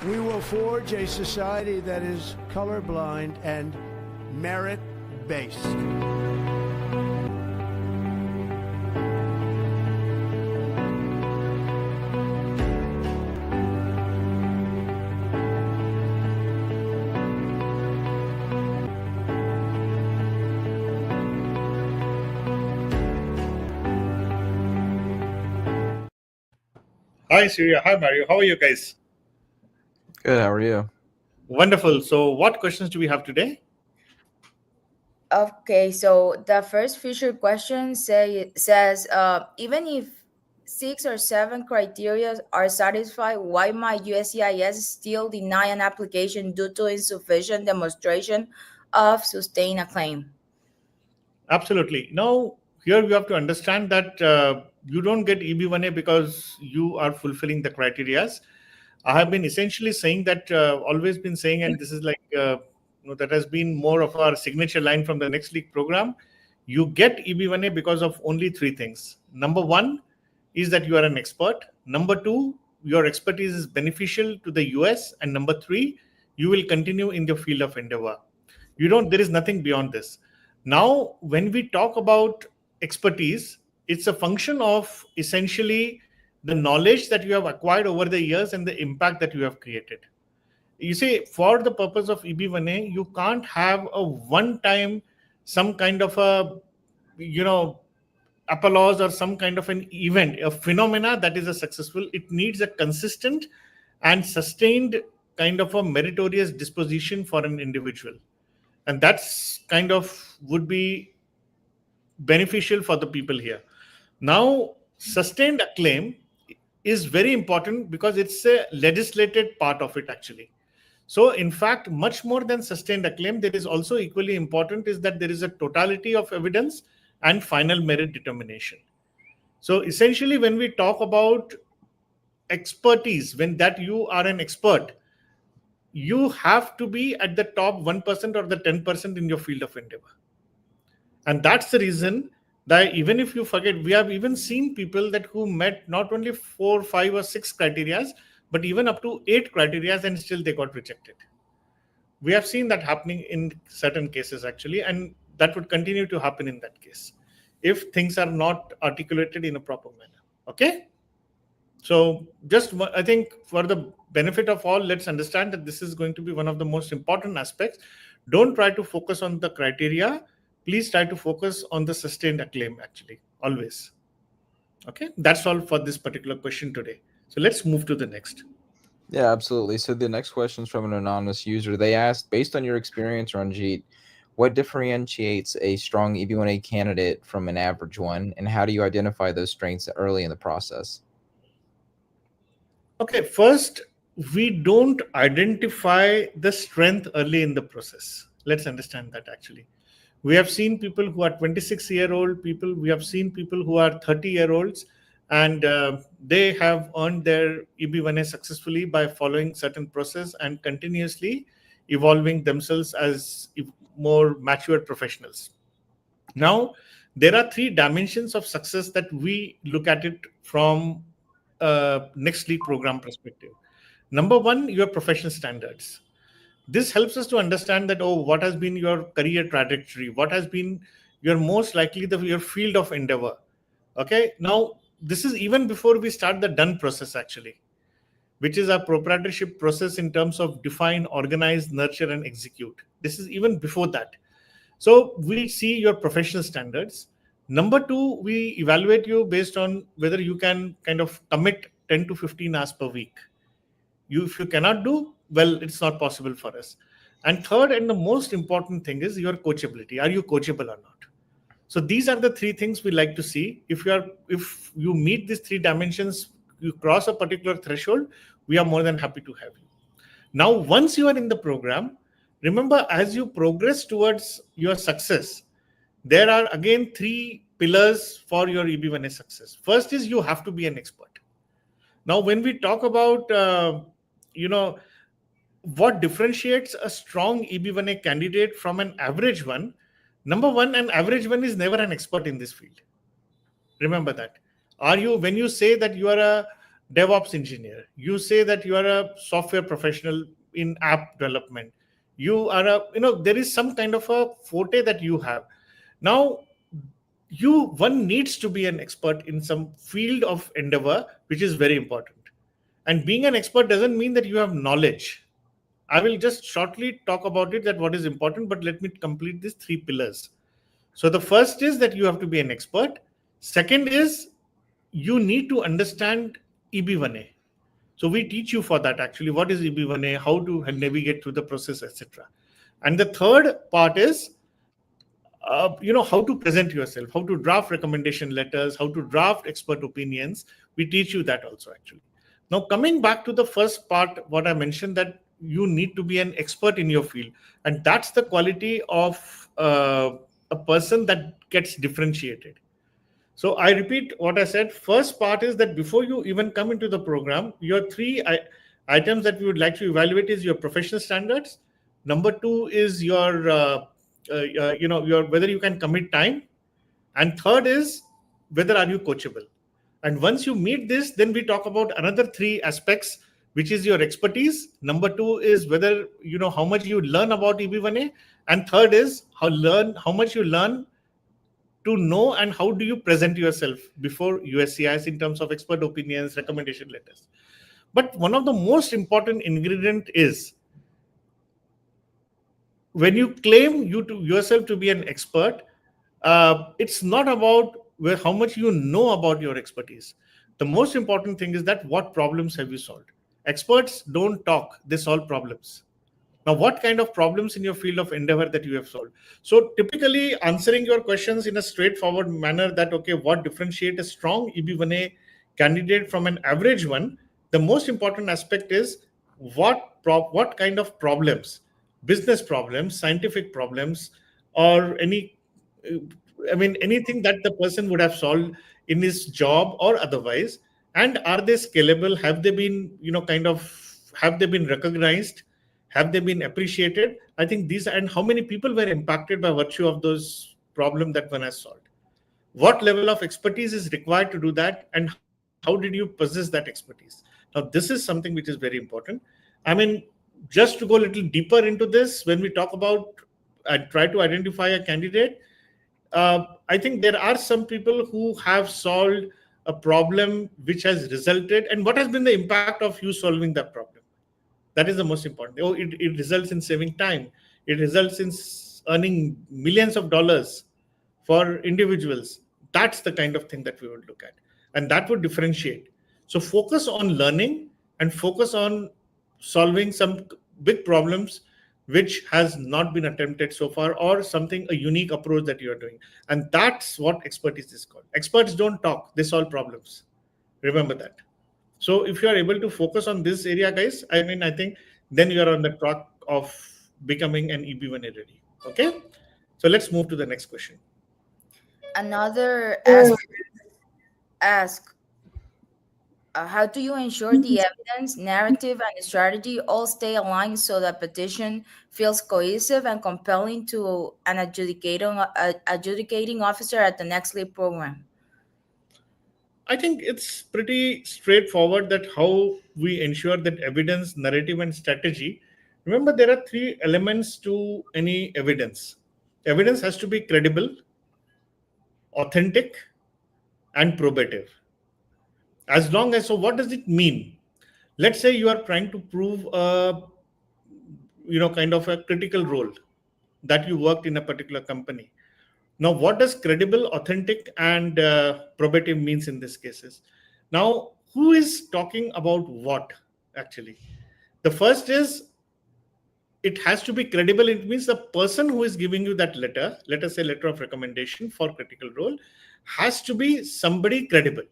We will forge a society that is colorblind and merit-based. Hi, Surya. Hi, Mario. How are you guys? Good. How are you? Wonderful. So, what questions do we have today? Okay, so the first future question says, even if 6 or 7 criteria are satisfied, why might USCIS still deny an application due to insufficient demonstration of sustained acclaim? Absolutely. Now, here you have to understand that you don't get EB1A because you are fulfilling the criteria. I have been essentially saying that, always been saying, and this is like, that has been more of our signature line from the Next League program. You get EB1A because of only 3 things. Number 1 is that you are an expert. Number 2, your expertise is beneficial to the US. And number 3, you will continue in the field of endeavor. There is nothing beyond this. Now, when we talk about expertise, it's a function of essentially the knowledge that you have acquired over the years and the impact that you have created. You see, for the purpose of EB1A, you can't have a one-time, some kind of a, applause or some kind of an event, a phenomena that is a successful. It needs a consistent and sustained kind of a meritorious disposition for an individual. And that's kind of would be beneficial for the people here. Now, sustained acclaim is very important because it's a legislated part of it actually. So in fact, much more than sustained acclaim, there is also equally important is that there is a totality of evidence and final merit determination. So essentially, when we talk about expertise, when that you are an expert, you have to be at the top 1% or the 10% in your field of endeavor. And that's the reason that even if you forget, we have even seen people that who met not only 4, 5 or 6 criteria, but even up to 8 criteria and still they got rejected. We have seen that happening in certain cases actually, and that would continue to happen in that case if things are not articulated in a proper manner. Okay. So just, I think for the benefit of all, let's understand that this is going to be one of the most important aspects. Don't try to focus on the criteria. Please try to focus on the sustained acclaim actually, always. Okay, that's all for this particular question today. So let's move to the next. Yeah, absolutely. So the next question is from an anonymous user. They asked, based on your experience, Ranjeet, what differentiates a strong EB1A candidate from an average one, and how do you identify those strengths early in the process? Okay, first, we don't identify the strength early in the process. Let's understand that actually. We have seen people who are 26-year-old people. We have seen people who are 30-year-olds, and they have earned their EB1A successfully by following certain process and continuously evolving themselves as more mature professionals. Now, there are 3 dimensions of success that we look at it from Next League program perspective. Number 1, your professional standards. This helps us to understand that, what has been your career trajectory? What has been your most likely your field of endeavor? Okay. Now, this is even before we start the done process actually, which is our proprietorship process in terms of define, organize, nurture, and execute. This is even before that. So we see your professional standards. Number 2, we evaluate you based on whether you can kind of commit 10 to 15 hours per week. If you cannot do, well, it's not possible for us. And third, and the most important thing is your coachability. Are you coachable or not? So these are the 3 things we like to see. If you meet these 3 dimensions, you cross a particular threshold, we are more than happy to have you. Now, once you are in the program, remember, as you progress towards your success, there are again 3 pillars for your EB1A success. First is you have to be an expert. Now, when we talk about, what differentiates a strong EB1A candidate from an average one, number 1, an average one is never an expert in this field. Remember that. When you say that you are DevOps engineer. You say that you are a software professional in app development. You are a, there is some kind of a forte that you have. Now, one needs to be an expert in some field of endeavor, which is very important. And being an expert doesn't mean that you have knowledge. I will just shortly talk about it, that what is important, but let me complete these three pillars. So the first is that you have to be an expert. Second is you need to understand EB1A. So we teach you for that actually, what is EB1A, how to navigate through the process, etc. And the third part is, how to present yourself, how to draft recommendation letters, how to draft expert opinions. We teach you that also actually. Now coming back to the first part, what I mentioned, that you need to be an expert in your field, and that's the quality of a person that gets differentiated. So I repeat what I said. First part is that before you even come into the program, your three items that we would like to evaluate is your professional standards. Number two is your your whether you can commit time, and third is whether are you coachable. And once you meet this, then we talk about another three aspects, which is your expertise. Number two is whether how much you learn about EB1A, and third is how much you learn to know and how do you present yourself before USCIS in terms of expert opinions, recommendation letters. But one of the most important ingredient is when you claim yourself to be an expert, it's not about how much you know about your expertise. The most important thing is that what problems have you solved. Experts don't talk, they solve problems. Now, what kind of problems in your field of endeavor that you have solved? So typically answering your questions in a straightforward manner, that, okay, what differentiate a strong EB1A candidate from an average one? The most important aspect is what kind of problems, business problems, scientific problems, or anything that the person would have solved in his job or otherwise. And are they scalable? Have they been, have they been recognized? Have they been appreciated? I think these, and how many people were impacted by virtue of those problems that one has solved. What level of expertise is required to do that, and how did you possess that expertise? Now, this is something which is very important. Just to go a little deeper into this, when we talk about try to identify a candidate, I think there are some people who have solved a problem which has resulted, and what has been the impact of you solving that problem? That is the most important. Oh, it results in saving time. It results in earning millions of dollars for individuals. That's the kind of thing that we would look at. And that would differentiate. So focus on learning and focus on solving some big problems which has not been attempted so far, or something, a unique approach that you are doing. And that's what expertise is called. Experts don't talk, they solve problems. Remember that. So if you are able to focus on this area, guys, I think then you are on the track of becoming an EB1A ready. Okay. So let's move to the next question. Another ask, how do you ensure the evidence, narrative, and strategy all stay aligned so that petition feels cohesive and compelling to an adjudicating officer at the next lead program? I think it's pretty straightforward that how we ensure that evidence, narrative, and strategy. Remember, there are three elements to any evidence. Evidence has to be credible, authentic, and probative. As long as, so what does it mean? Let's say you are trying to prove a, kind of a critical role that you worked in a particular company. Now, what does credible, authentic, and probative means in these cases? Now, who is talking about what actually? The first is, it has to be credible. It means the person who is giving you that letter, let us say letter of recommendation for critical role, has to be somebody credible.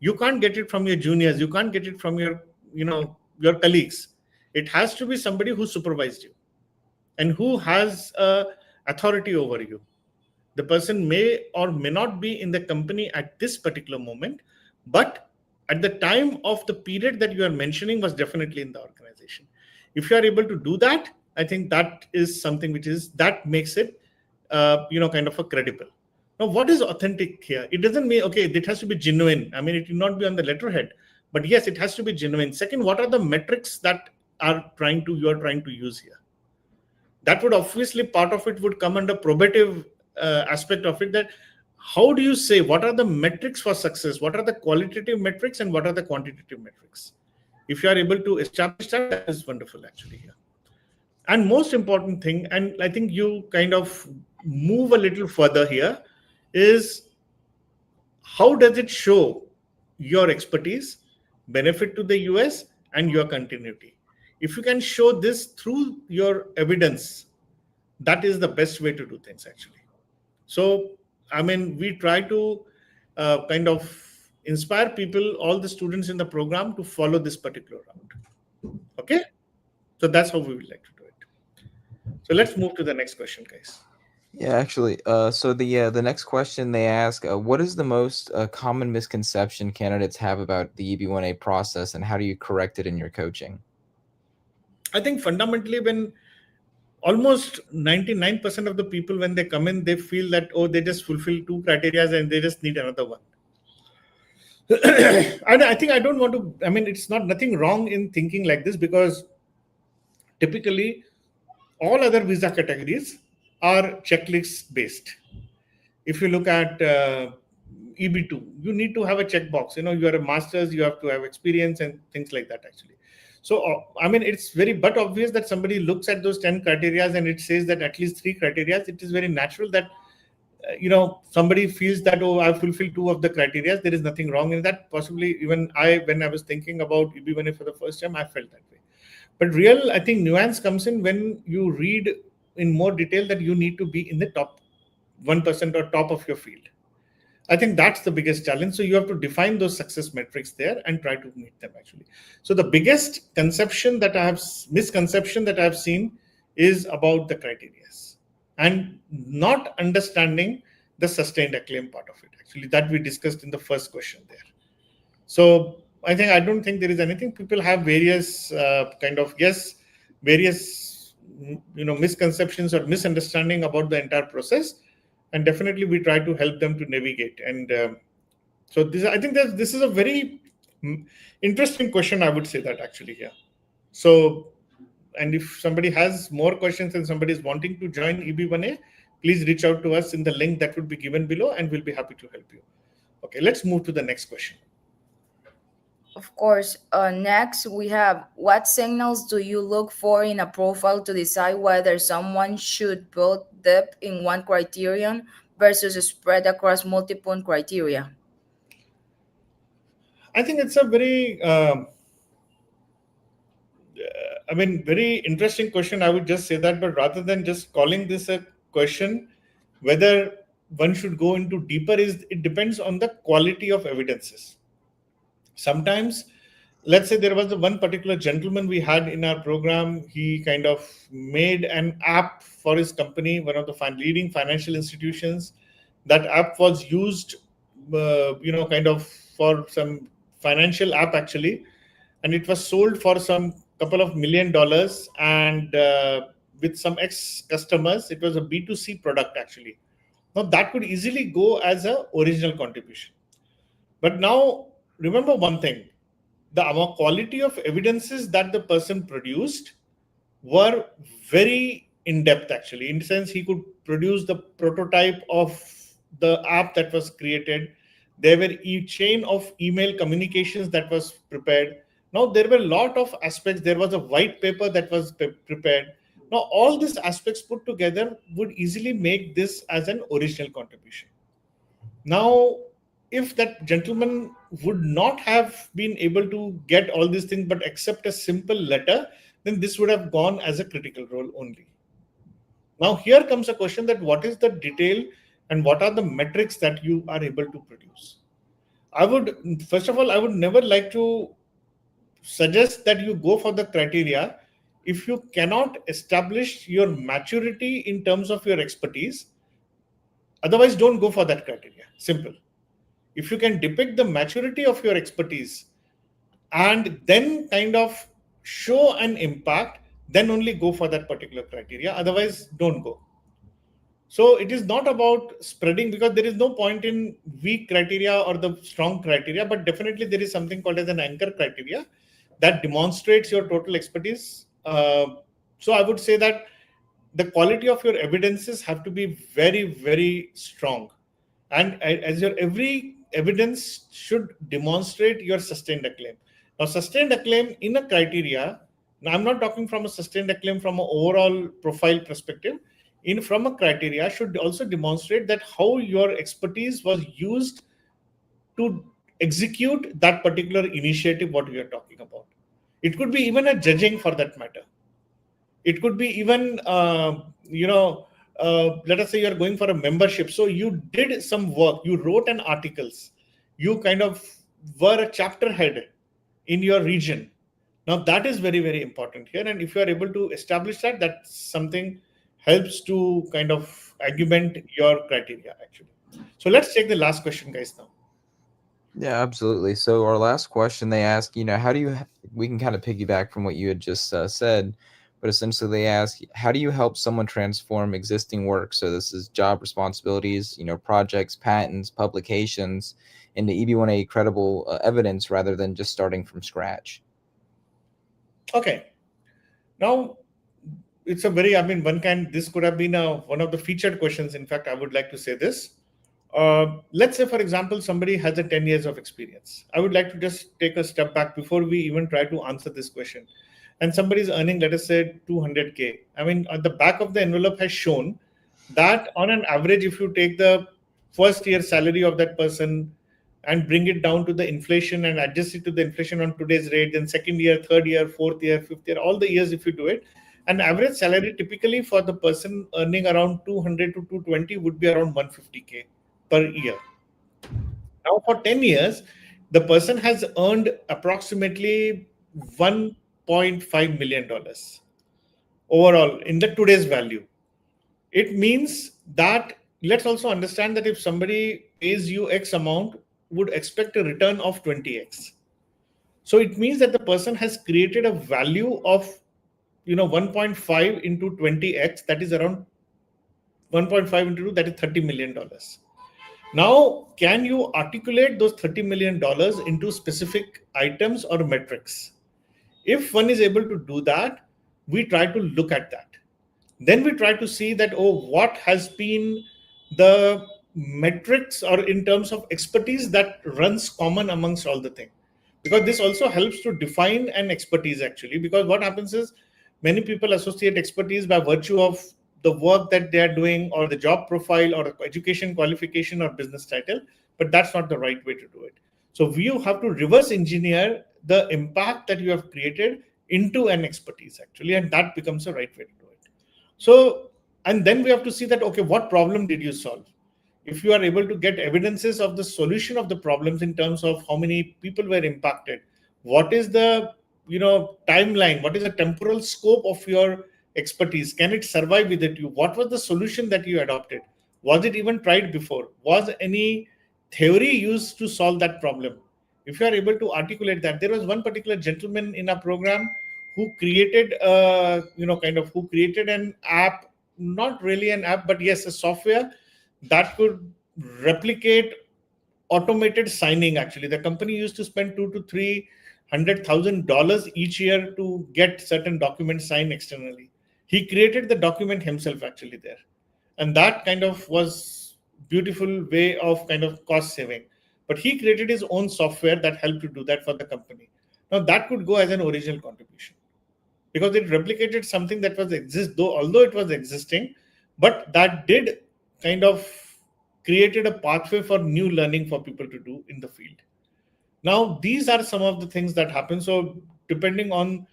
You can't get it from your juniors. You can't get it from your, your colleagues. It has to be somebody who supervised you and who has authority over you. The person may or may not be in the company at this particular moment, but at the time of the period that you are mentioning was definitely in the organization. If you are able to do that, I think that is something that makes it, kind of a credible. Now, what is authentic here? It doesn't mean, okay, it has to be genuine. It will not be on the letterhead, But yes, it has to be genuine. Second, what are the metrics that you are trying to use here? That would obviously, part of it would come under probative aspect of it, that how do you say what are the metrics for success, what are the qualitative metrics and what are the quantitative metrics. If you are able to establish that, that is wonderful actually here. And most important thing, and I think you kind of move a little further here, is how does it show your expertise, benefit to the US, and your continuity. If you can show this through your evidence, that is the best way to do things actually. So I mean, we try to kind of inspire people, all the students in the program, to follow this particular route. Okay, so that's how we would like to do it. So let's move to the next question, guys. Yeah, actually. So the next question they ask, what is the most common misconception candidates have about the EB1A process, and how do you correct it in your coaching? I think fundamentally, when almost 99% of the people, when they come in, they feel that, oh, they just fulfill 2 criteria and they just need another one. And I think I don't want to, I mean, it's not nothing wrong in thinking like this, because typically all other visa categories are checklist based. If you look at EB2, you need to have a checkbox. You know, you are a master's, you have to have experience and things like that actually. So, I mean, it's very but obvious that somebody looks at those 10 criteria and it says that at least 3 criteria. It is very natural that, somebody feels that, oh, I fulfilled 2 of the criteria. There is nothing wrong in that. Possibly even when I was thinking about EB1A for the first time, I felt that way. But real, I think, nuance comes in when you read in more detail that you need to be in the top 1% or top of your field. I think that's the biggest challenge. So you have to define those success metrics there and try to meet them actually. So the biggest misconception that I have seen is about the criteria and not understanding the sustained acclaim part of it actually, that we discussed in the first question there. So I don't think there is anything. People have various various misconceptions or misunderstanding about the entire process, and definitely we try to help them to navigate. And so I think that this is a very interesting question, I would say that actually here. So, and if somebody has more questions and somebody is wanting to join EB1A, please reach out to us in the link that would be given below and we'll be happy to help you. Okay, let's move to the next question. Of course. Next, we have, what signals do you look for in a profile to decide whether someone should build depth in one criterion versus spread across multiple criteria? I think it's a very, very interesting question. I would just say that, but rather than just calling this a question, whether one should go into deeper, it depends on the quality of evidences. Sometimes, let's say there was one particular gentleman we had in our program. He kind of made an app for his company, one of the leading financial institutions. That app was used, for some financial app actually, and it was sold for some couple of $1 million, and with some ex-customers. It was a B2C product actually. Now that could easily go as a original contribution. But now remember one thing, the quality of evidences that the person produced were very in-depth actually. In the sense, he could produce the prototype of the app that was created. There were a chain of email communications that was prepared. Now there were a lot of aspects. There was a white paper that was prepared. Now all these aspects put together would easily make this as an original contribution. Now, if that gentleman would not have been able to get all these things but accept a simple letter, then this would have gone as a critical role only. Now here comes a question that what is the detail and what are the metrics that you are able to produce. First of all, I would never like to suggest that you go for the criteria if you cannot establish your maturity in terms of your expertise. Otherwise, don't go for that criteria. Simple. If you can depict the maturity of your expertise and then kind of show an impact, then only go for that particular criteria. Otherwise, don't go. So it is not about spreading, because there is no point in weak criteria or the strong criteria, but definitely there is something called as an anchor criteria that demonstrates your total expertise. So I would say that the quality of your evidences have to be very, very strong. And as your every evidence should demonstrate your sustained acclaim. Now, sustained acclaim in a criteria, now I'm not talking from a sustained acclaim from an overall profile perspective, in from a criteria should also demonstrate that how your expertise was used to execute that particular initiative what we are talking about. It could be even a judging for that matter. It could be even let us say you're going for a membership, so you did some work, you wrote an articles, you kind of were a chapter head in your region. Now that is very, very important here, and if you are able to establish that, that's something helps to kind of augment your criteria actually. So let's take the last question, guys, now. Yeah, absolutely. So our last question, they ask, how do you? We can kind of piggyback from what you had just said, but essentially they ask, how do you help someone transform existing work? So this is job responsibilities, projects, patents, publications, into EB1A credible evidence rather than just starting from scratch. Okay, now it's a very, I mean, this could have been one of the featured questions. In fact, I would like to say this. Let's say, for example, somebody has a 10 years of experience. I would like to just take a step back before we even try to answer this question. And somebody is earning, let us say, 200K. I mean, at the back of the envelope has shown that on an average, if you take the first year salary of that person and bring it down to the inflation and adjust it to the inflation on today's rate, then second year, third year, fourth year, fifth year, all the years, if you do it, an average salary typically for the person earning around 200 to 220 would be around 150K per year. Now, for 10 years, the person has earned approximately $1.5 million overall in the today's value. It means that, let's also understand that if somebody pays you X amount, would expect a return of 20X. So it means that the person has created a value of 1.5 into 20X, that is around 1.5 into 2, that is $30 million. Now, can you articulate those $30 million into specific items or metrics? If one is able to do that, we try to look at that. Then we try to see that, what has been the metrics or in terms of expertise that runs common amongst all the things. Because this also helps to define an expertise actually. Because what happens is many people associate expertise by virtue of the work that they are doing or the job profile or education qualification or business title, but that's not the right way to do it. So you have to reverse engineer the impact that you have created into an expertise actually, and that becomes the right way to do it. So, and then we have to see that, okay, what problem did you solve? If you are able to get evidences of the solution of the problems in terms of how many people were impacted, what is the timeline, what is the temporal scope of your expertise, can it survive with it, what was the solution that you adopted, was it even tried before, was any theory used to solve that problem? If you are able to articulate that, there was one particular gentleman in our program who created who created an app, not really an app, but yes, a software that could replicate automated signing. Actually, the company used to spend $200,000 to $300,000 each year to get certain documents signed externally. He created the document himself actually there, and that kind of was beautiful way of kind of cost saving. But he created his own software that helped to do that for the company. Now that could go as an original contribution because it replicated something that was although it was existing, but that did kind of created a pathway for new learning for people to do in the field. Now these are some of the things that happen. So depending on,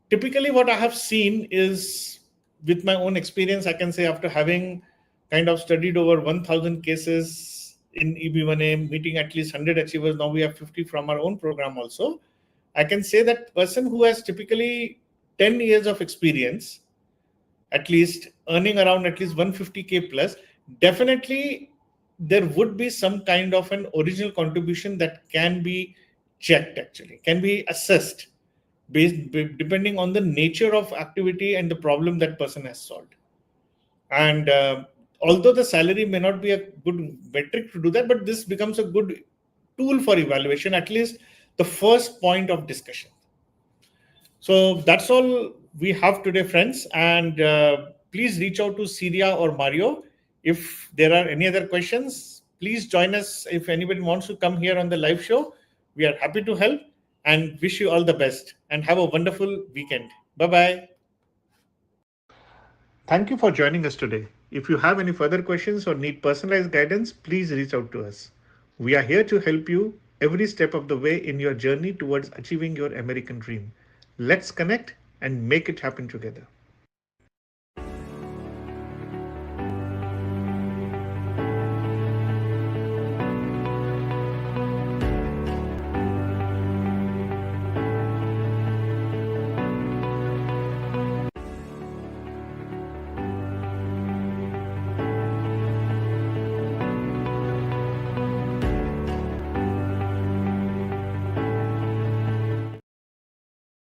typically what I have seen is, with my own experience, I can say after having kind of studied over 1000 cases in EB1A, meeting at least 100 achievers, now we have 50 from our own program also, I can say that person who has typically 10 years of experience, at least earning around at least 150K plus, definitely there would be some kind of an original contribution that can be checked actually, can be assessed depending on the nature of activity and the problem that person has solved. And although the salary may not be a good metric to do that, but this becomes a good tool for evaluation, at least the first point of discussion. So that's all we have today, friends. And please reach out to Syria or Mario. If there are any other questions, please join us. If anybody wants to come here on the live show, we are happy to help and wish you all the best and have a wonderful weekend. Bye-bye. Thank you for joining us today. If you have any further questions or need personalized guidance, please reach out to us. We are here to help you every step of the way in your journey towards achieving your American dream. Let's connect and make it happen together.